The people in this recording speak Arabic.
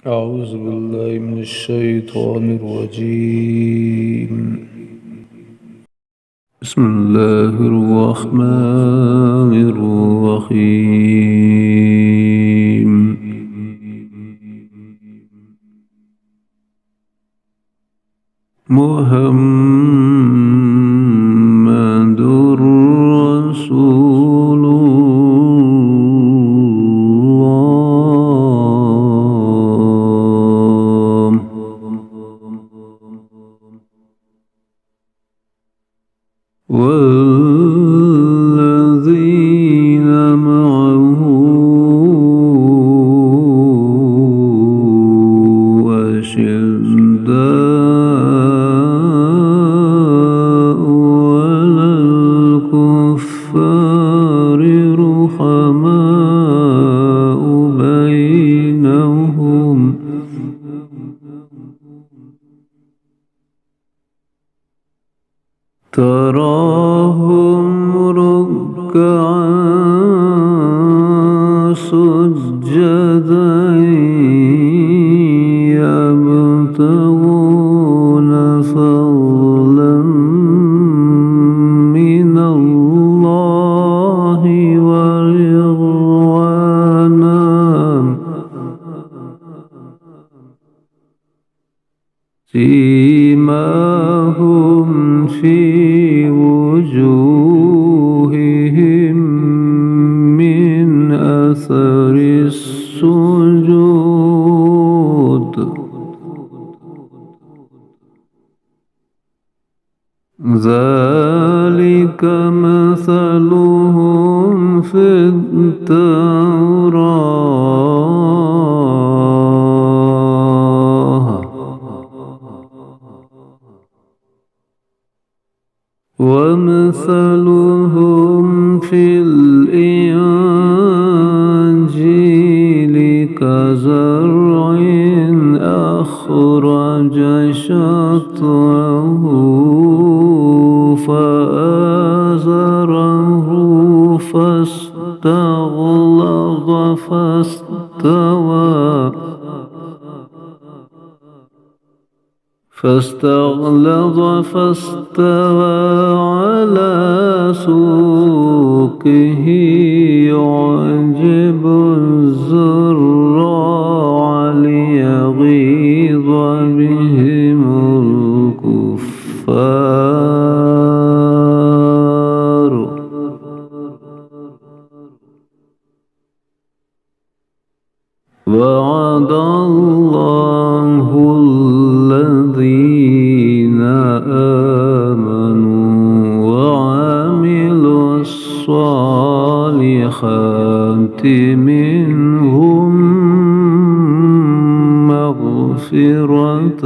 أعوذ بالله من الشيطان الرجيم. بسم الله الرحمن الرحيم. محمد رسول الله والذين معه أشداء على الكفار رحماء بينهم تراهم ركعا سجدا يبتغون فضلا من الله ورضوانا سيماهم في وجوههم من أثر السجود ذلك مثلهم في التوراة ومثلهم في الإنجيل كزرع أخرج شطأه فآزره فاستغلظ فاستوى على سوقه يعجب الزراع ليغيظ بهم الكفار وعد الله الذين آمنوا وعملوا الصالحات منهم مغفرة